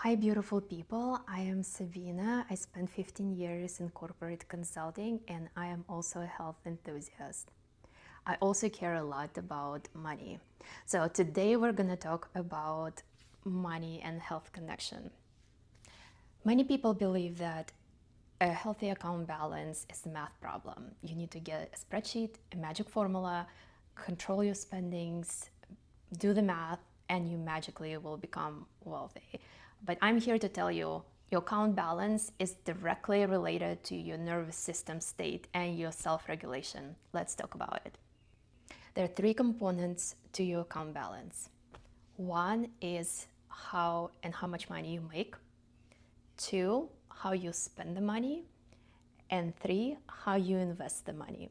Hi, beautiful people. I am Sabina. I spent 15 years in corporate consulting and I am also a health enthusiast. I also care a lot about money. So, today we're going to talk about money and health connection. Many people believe that a healthy account balance is a math problem. You need to get a spreadsheet, a magic formula, control your spendings, do the math, and you magically will become wealthy. But I'm here to tell you your account balance is directly related to your nervous system state and your self regulation. Let's talk about it. There are three components to your account balance. One is how and how much money you make. Two, how you spend the money. And three, how you invest the money.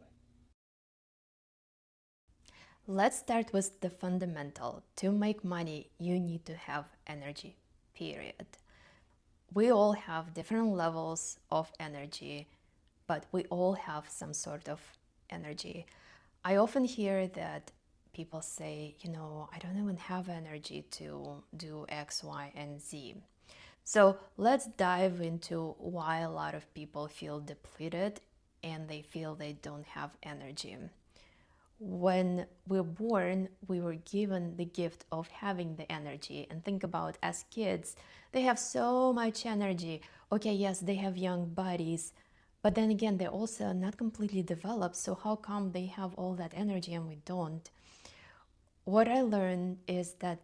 Let's start with the fundamental. To make money, you need to have energy, period. We all have different levels of energy, but we all have some sort of energy. I often hear that people say, I don't even have energy to do X, Y, and Z. So let's dive into why a lot of people feel depleted and they feel they don't have energy. When we're born, we were given the gift of having the energy. And think about as kids, they have so much energy. Okay, yes, they have young bodies, but then again, they're also not completely developed. So how come they have all that energy and we don't? What I learned is that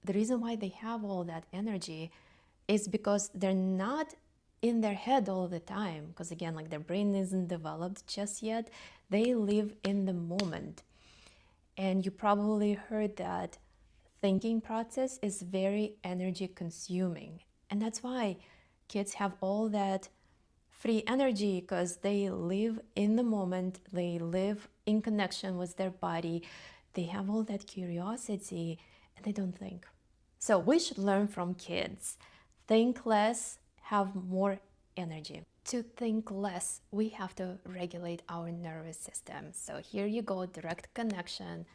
the reason why they have all that energy is because they're not in their head all the time. Because again, like their brain isn't developed just yet. They live in the moment. And you probably heard that thinking process is very energy consuming. And that's why kids have all that free energy because they live in the moment, they live in connection with their body, they have all that curiosity and they don't think. So we should learn from kids. Think less, have more energy. To think less, we have to regulate our nervous system. So here you go, direct connection.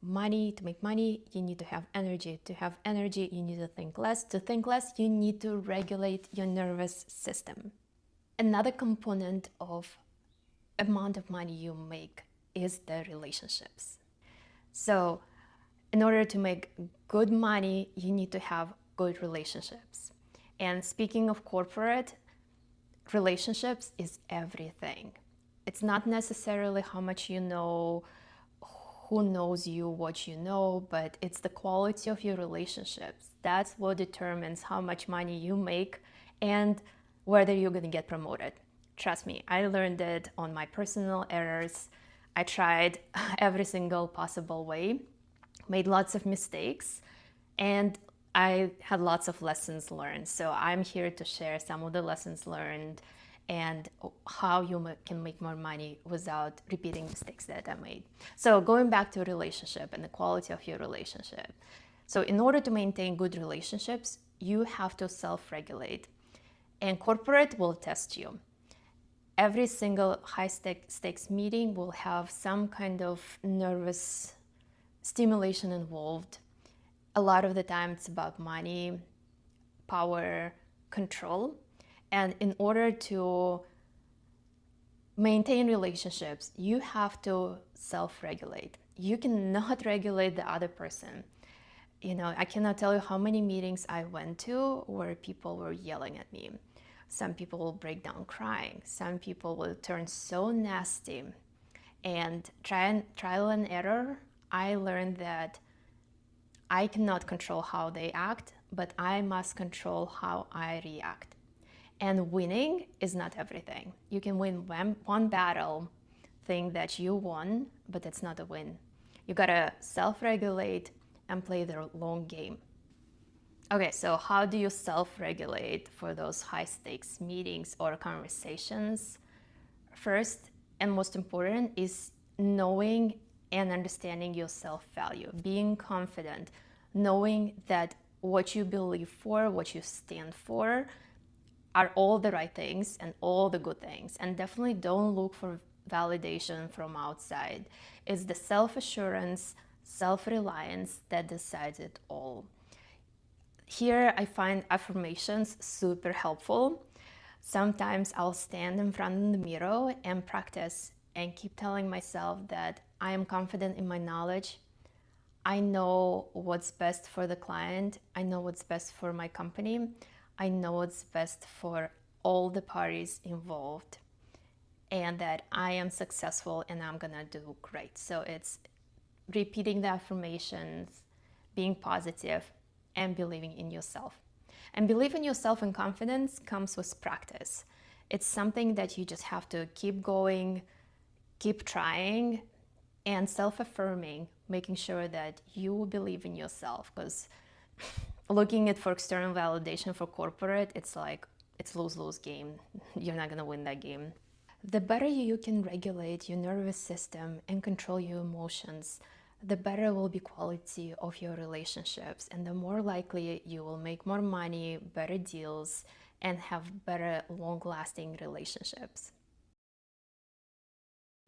Money, to make money, you need to have energy. To have energy, you need to think less. To think less, you need to regulate your nervous system. Another component of amount of money you make is the relationships. So in order to make good money, you need to have good relationships. And speaking of corporate, relationships is everything. It's not necessarily how much you know, who knows you, what you know, but it's the quality of your relationships. That's what determines how much money you make and whether you're going to get promoted. Trust me, I learned it on my personal errors. I tried every single possible way, made lots of mistakes, and I had lots of lessons learned. So I'm here to share some of the lessons learned and how you can make more money without repeating mistakes that I made. So going back to relationship and the quality of your relationship. So in order to maintain good relationships, you have to self-regulate. And corporate will test you. Every single high stakes meeting will have some kind of nervous stimulation involved. A lot of the time it's about money, power, control. And in order to maintain relationships, you have to self-regulate. You cannot regulate the other person. I cannot tell you how many meetings I went to where people were yelling at me. Some people will break down crying. Some people will turn so nasty. And trial and error, I learned that I cannot control how they act, but I must control how I react. And winning is not everything. You can win one battle, think that you won, but it's not a win. You gotta self-regulate and play the long game. Okay, so how do you self-regulate for those high-stakes meetings or conversations? First and most important is knowing and understanding your self-value, being confident, knowing that what you believe for, what you stand for, are all the right things and all the good things. And definitely don't look for validation from outside. It's the self-assurance, self-reliance that decides it all. Here I find affirmations super helpful. Sometimes I'll stand in front of the mirror and practice and keep telling myself that I am confident in my knowledge. I know what's best for the client. I know what's best for my company. I know what's best for all the parties involved, and that I am successful and I'm gonna do great. So it's repeating the affirmations, being positive, and believing in yourself. And believing in yourself and confidence comes with practice. It's something that you just have to keep going, keep trying, and self affirming, making sure that you believe in yourself. Because looking at for external validation for corporate, it's like it's lose-lose game. You're not gonna win that game. The better you can regulate your nervous system and control your emotions, the better will be quality of your relationships, and the more likely you will make more money, better deals, and have better long-lasting relationships.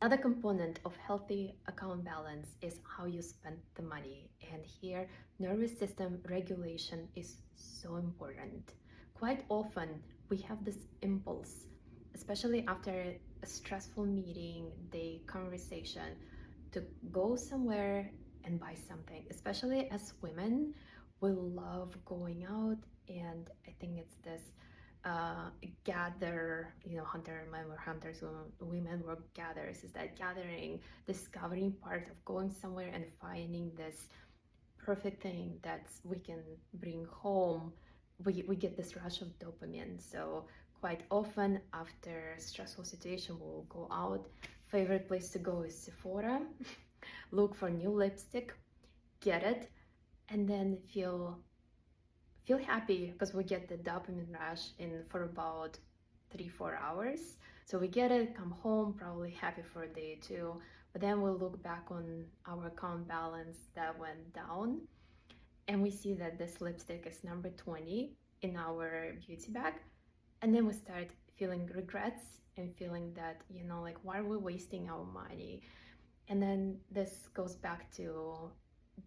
Another component of healthy account balance is how you spend the money. And here, nervous system regulation is so important. Quite often, we have this impulse, especially after a stressful meeting, day conversation, to go somewhere and buy something. Especially as women, we love going out, and I think it's this gather, hunter men were hunters, women were gatherers, is that gathering, discovering part of going somewhere and finding this perfect thing that we can bring home. We get this rush of dopamine. So quite often after a stressful situation, we'll go out. Favorite place to go is Sephora. Look for new lipstick, get it, and then feel happy because we get the dopamine rush in for about 3-4 hours. So we get it, come home, probably happy for a day or two, but then we'll look back on our account balance that went down, and we see that this lipstick is number 20 in our beauty bag, and then we start feeling regrets and feeling that, like, why are we wasting our money? And then this goes back to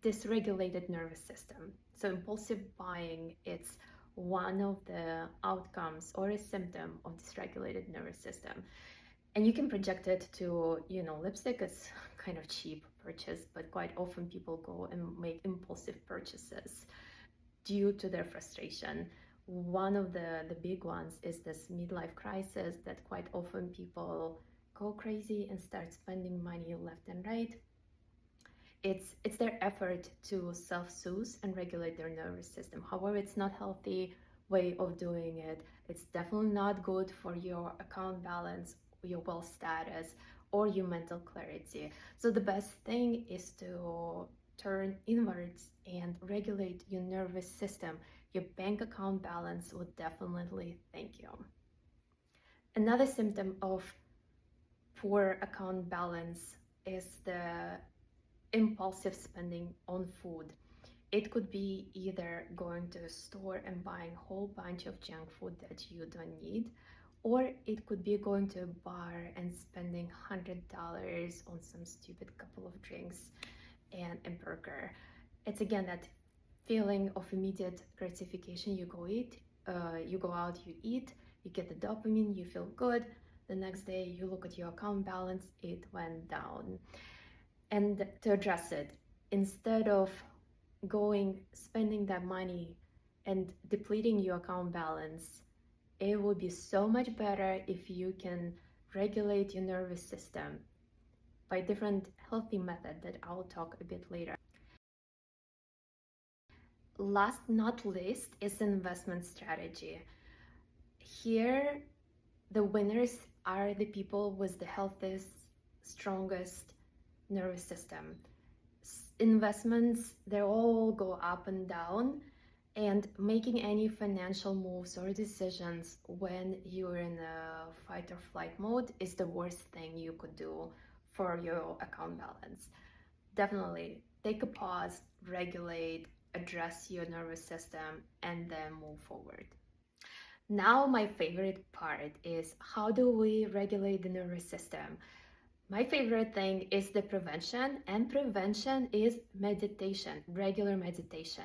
dysregulated nervous system. So impulsive buying, it's one of the outcomes or a symptom of dysregulated nervous system. And you can project it to, lipstick is kind of cheap purchase, but quite often people go and make impulsive purchases due to their frustration. One of the big ones is this midlife crisis that quite often people go crazy and start spending money left and right. It's their effort to self-soothe and regulate their nervous system. However, it's not healthy way of doing it. It's definitely not good for your account balance, your wealth status, or your mental clarity. So the best thing is to turn inwards and regulate your nervous system. Your bank account balance will definitely thank you. Another symptom of poor account balance is the impulsive spending on food. It could be either going to a store and buying a whole bunch of junk food that you don't need, or it could be going to a bar and spending $100 on some stupid couple of drinks and a burger. It's again that feeling of immediate gratification. You go eat, you go out, you eat, you get the dopamine, you feel good. The next day you look at your account balance, it went down. And to address it, instead of spending that money and depleting your account balance, it would be so much better if you can regulate your nervous system by different healthy method that I'll talk a bit later. Last not least is investment strategy. Here, the winners are the people with the healthiest, strongest nervous system. Investments, they all go up and down, and making any financial moves or decisions when you're in a fight or flight mode is the worst thing you could do for your account balance. Definitely take a pause, regulate, address your nervous system, and then move forward. Now my favorite part is, how do we regulate the nervous system? My favorite thing is the prevention, and prevention is meditation, regular meditation.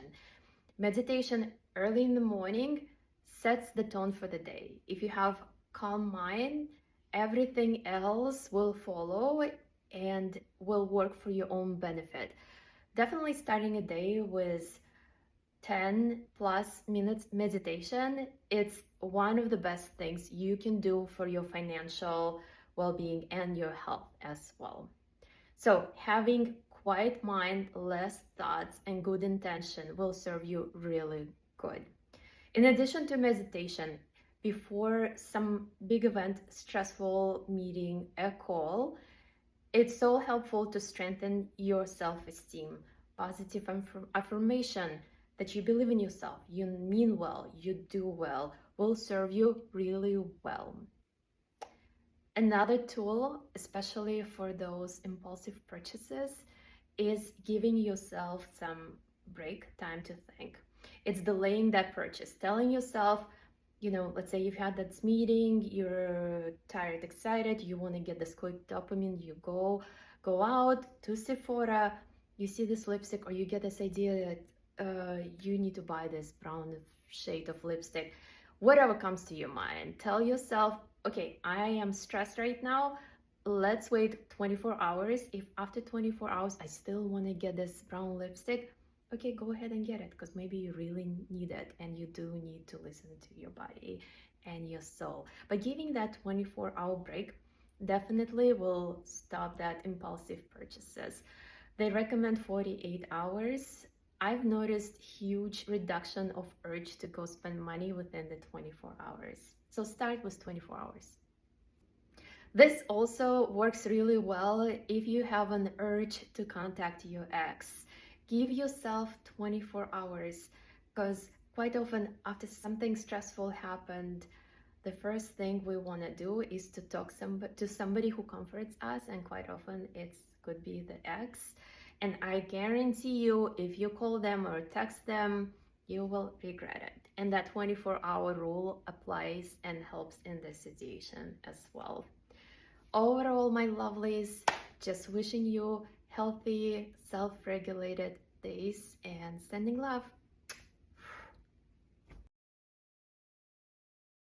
Meditation early in the morning sets the tone for the day. If you have calm mind, everything else will follow and will work for your own benefit. Definitely starting a day with 10 plus minutes meditation, it's one of the best things you can do for your financial well-being and your health as well. So having quiet mind, less thoughts, and good intention will serve you really good. In addition to meditation, before some big event, stressful meeting, a call, it's so helpful to strengthen your self-esteem. Positive affirmation that you believe in yourself, you mean well, you do well, will serve you really well. Another tool, especially for those impulsive purchases, is giving yourself some break time to think. It's delaying that purchase, telling yourself, let's say you've had that meeting, you're tired, excited, you want to get this quick dopamine, you go out to Sephora, you see this lipstick, or you get this idea that you need to buy this brown shade of lipstick. Whatever comes to your mind, tell yourself, okay, I am stressed right now. Let's wait 24 hours. If after 24 hours I still want to get this brown lipstick, okay, go ahead and get it, because maybe you really need it and you do need to listen to your body and your soul. But giving that 24-hour break definitely will stop that impulsive purchases. They recommend 48 hours. I've noticed huge reduction of urge to go spend money within the 24 hours. So start with 24 hours. This also works really well if you have an urge to contact your ex. Give yourself 24 hours, because quite often after something stressful happened, the first thing we want to do is to talk to somebody who comforts us, and quite often it could be the ex. And I guarantee you, if you call them or text them, you will regret it. And that 24-hour rule applies and helps in this situation as well. Overall, my lovelies, just wishing you healthy, self-regulated days and sending love.